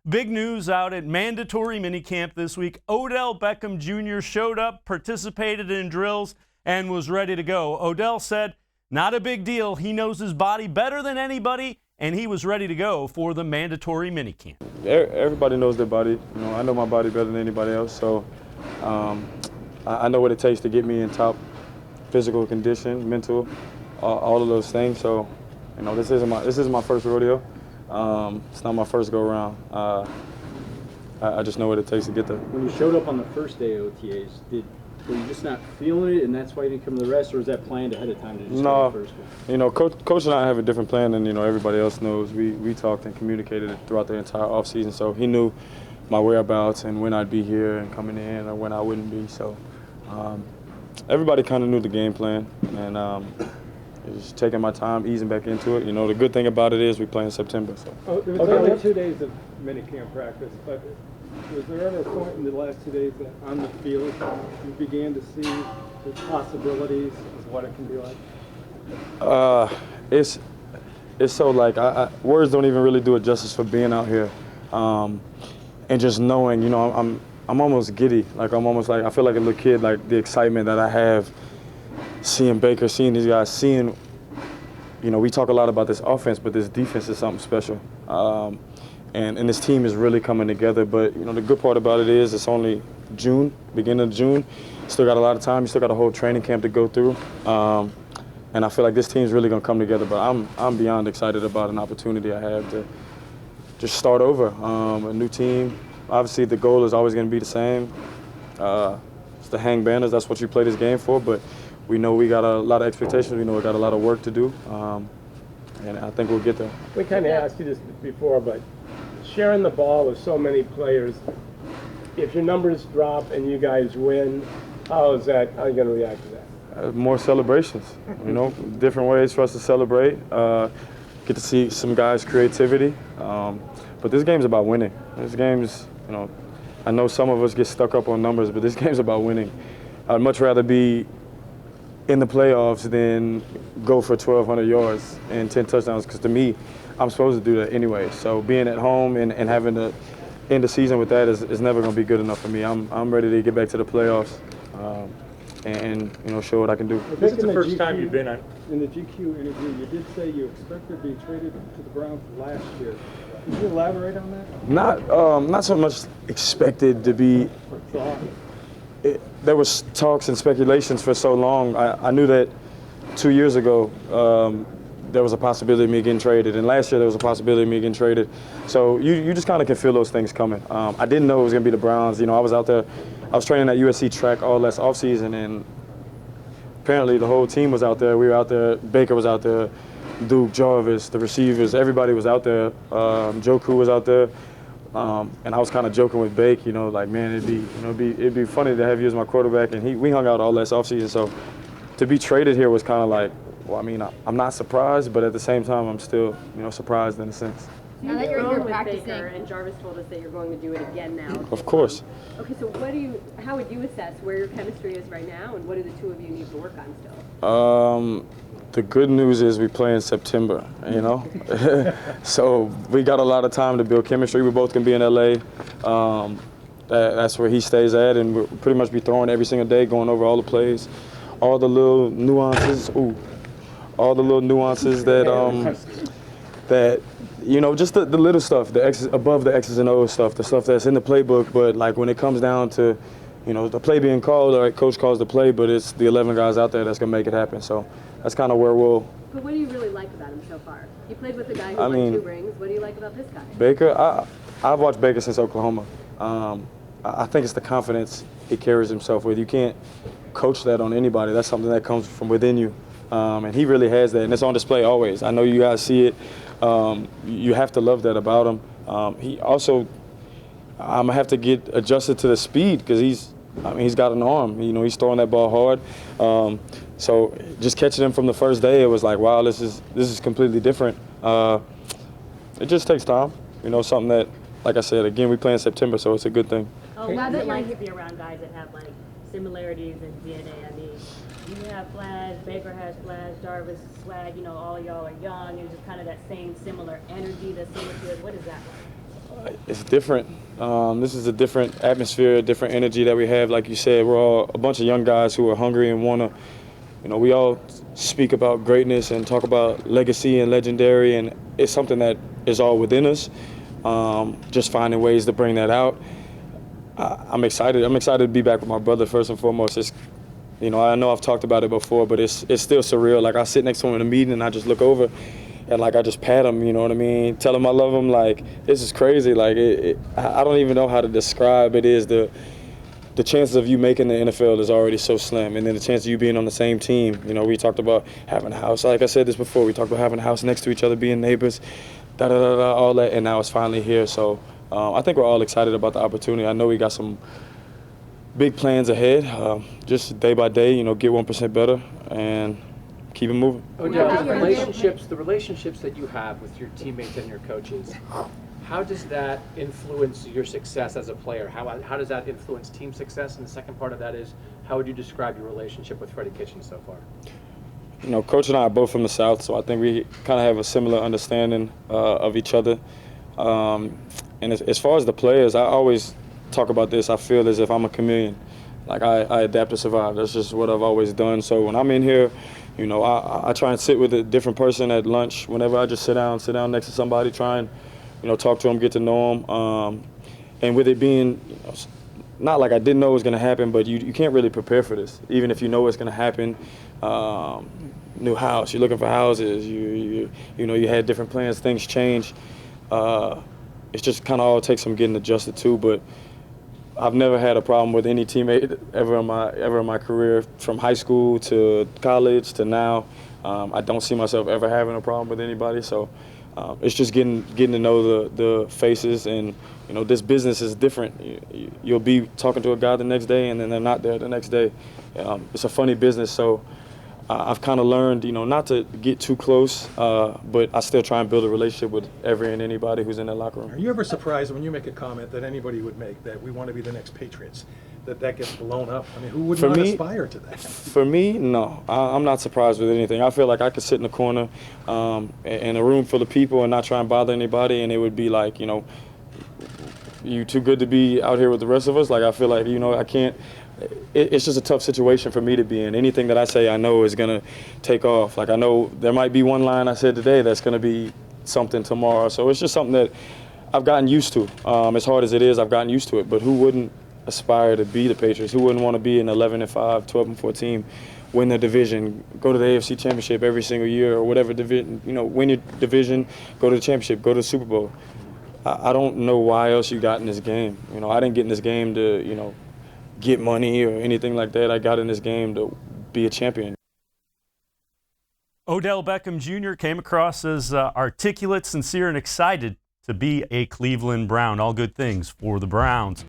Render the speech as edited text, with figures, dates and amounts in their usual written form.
Big news out at mandatory minicamp this week. Odell Beckham Jr. showed up, participated in drills, and was ready to go. Odell said, not a big deal. He knows his body better than anybody, and he was ready to go for the mandatory minicamp. Everybody knows their body. You know, I know my body better than anybody else, so I know what it takes to get me in top physical condition, mental, all of those things. So, you know, this isn't my first rodeo. It's not my first go around. I just know what it takes to get there. When you showed up on the first day of OTAs, were you just not feeling it, and that's why you didn't come to the rest, or was that planned ahead of time to just go the first one? You know, Coach and I have a different plan than everybody else knows. We talked and communicated it throughout the entire offseason, so he knew my whereabouts and when I'd be here and coming in or when I wouldn't be. So everybody kind of knew the game plan, and just taking my time, easing back into it. You know, the good thing about it is we play in September. So. There was only 2 days of minicamp practice, but was there ever a point in the last 2 days that on the field you began to see the possibilities of what it can be like? It's so like words don't even really do it justice for being out here, and just knowing. You know, I'm almost giddy. Like I'm almost like I feel like a little kid. Like the excitement that I have. Seeing Baker, seeing these guys, seeing, you know, we talk a lot about this offense, but this defense is something special. And this team is really coming together. But, you know, the good part about it is it's only June, beginning of June. Still got a lot of time. You still got a whole training camp to go through. And I feel like this team's really going to come together. But I'm beyond excited about an opportunity I have to just start over. A new team. Obviously, the goal is always going to be the same. It's to hang banners. That's what you play this game for. But we know we got a lot of expectations. We know we got a lot of work to do, and I think we'll get there. We kind of asked you this before, but sharing the ball with so many players, if your numbers drop and you guys win, how are you going to react to that? More celebrations, you know, different ways for us to celebrate. Get to see some guys' creativity, but this game's about winning. This game's, you know, I know some of us get stuck up on numbers, but this game's about winning. I'd much rather be in the playoffs than go for 1,200 yards and 10 touchdowns, because to me, I'm supposed to do that anyway. So being at home and having to end the season with that is never going to be good enough for me. I'm ready to get back to the playoffs and you know, show what I can do. This is the first time you've been on. In the GQ interview, you did say you expected to be traded to the Browns last year. Could you elaborate on that? Not so much expected to be. There was talks and speculations for so long. I knew that 2 years ago there was a possibility of me getting traded, and last year there was a possibility of me getting traded. So you just kind of can feel those things coming. I didn't know it was going to be the Browns. You know, I was out there. I was training at USC track all last offseason, and apparently the whole team was out there. We were out there. Baker was out there. Duke, Jarvis, the receivers, everybody was out there. Joku was out there. And I was kind of joking with Bake, you know, like, man, it'd be funny to have you as my quarterback. And we hung out all last offseason. So to be traded here was kind of like, well, I mean, I'm not surprised, but at the same time, I'm still, you know, surprised in a sense. Now that you're here practicing, Baker, and Jarvis told us that you're going to do it again now. Of course. Okay, so how would you assess where your chemistry is right now, and what do the two of you need to work on still? The good news is we play in September, you know? So we got a lot of time to build chemistry. We both can be in LA. That's where he stays at, and we'll pretty much be throwing every single day, going over all the plays, all the little nuances. That you know, just the little stuff, the X's above the X's and O's stuff, the stuff that's in the playbook. But like when it comes down to, you know, the play being called, all right, coach calls the play, but it's the 11 guys out there that's gonna make it happen. So that's kind of where we'll. But what do you really like about him so far? You played with a guy who won 2 rings. What do you like about this guy? Baker, I've watched Baker since Oklahoma. I think it's the confidence he carries himself with. You can't coach that on anybody. That's something that comes from within you. And he really has that, and it's on display always. I know you guys see it. You have to love that about him. He also, I'm gonna have to get adjusted to the speed because he's got an arm. You know, he's throwing that ball hard. So just catching him from the first day, it was like, wow, this is completely different. It just takes time. You know, something that, like I said, again, we play in September, so it's a good thing. Oh, how's it like to be around guys that have like similarities in DNA? I mean, you have flash, Baker has flash, Jarvis swag. You know, all y'all are young, and just kind of that same similar energy, the similar. What is that like? It's different. This is a different atmosphere, a different energy that we have. Like you said, we're all a bunch of young guys who are hungry and want to, we all speak about greatness and talk about legacy and legendary, and it's something that is all within us. Just finding ways to bring that out. I'm excited. I'm excited to be back with my brother first and foremost. It's, I know I've talked about it before, but it's still surreal. Like, I sit next to him in a meeting and I just look over and, like, I just pat him, you know what I mean? Tell him I love him. Like, this is crazy. Like, I don't even know how to describe it. Is the chances of you making the NFL is already so slim, and then the chance of you being on the same team. We talked about having a house. Like I said this before, we talked about having a house next to each other, being neighbors, all that, and now it's finally here. So I think we're all excited about the opportunity. I know we got some big plans ahead, just day by day, get 1% better and keep it moving. Odell, the relationships that you have with your teammates and your coaches, how does that influence your success as a player? How does that influence team success? And the second part of that is, how would you describe your relationship with Freddie Kitchens so far? Coach and I are both from the South, so I think we kind of have a similar understanding of each other. And as far as the players, I always talk about this. I feel as if I'm a chameleon. Like, I adapt to survive. That's just what I've always done. So when I'm in here, I try and sit with a different person at lunch. Whenever I just sit down next to somebody, try and, talk to them, get to know them. And with it being, not like I didn't know it was going to happen, but you can't really prepare for this, even if you know it's going to happen. New house, you're looking for houses, you had different plans, things change. It's just kind of all takes some getting adjusted to, but I've never had a problem with any teammate ever in my career, from high school to college to now. I don't see myself ever having a problem with anybody. So it's just getting to know the faces, and this business is different. You'll be talking to a guy the next day, and then they're not there the next day. It's a funny business, so I've kind of learned, not to get too close, but I still try and build a relationship with every and anybody who's in that locker room. Are you ever surprised when you make a comment that anybody would make, that we want to be the next Patriots, that gets blown up? I mean, who would not aspire to that? For me, no. I'm not surprised with anything. I feel like I could sit in the corner in a room full of people and not try and bother anybody, and it would be like, you too good to be out here with the rest of us. Like, I feel like, I can't. It's just a tough situation for me to be in. Anything that I say, I know is going to take off. Like, I know there might be one line I said today that's going to be something tomorrow. So it's just something that I've gotten used to. As hard as it is, I've gotten used to it. But who wouldn't aspire to be the Patriots? Who wouldn't want to be an 11-5, 12-4 team, win the division, go to the AFC Championship every single year, or whatever division, win your division, go to the championship, go to the Super Bowl? I don't know why else you got in this game. I didn't get in this game to, get money or anything like that. I got in this game to be a champion. Odell Beckham Jr. came across as articulate, sincere, and excited to be a Cleveland Brown. All good things for the Browns.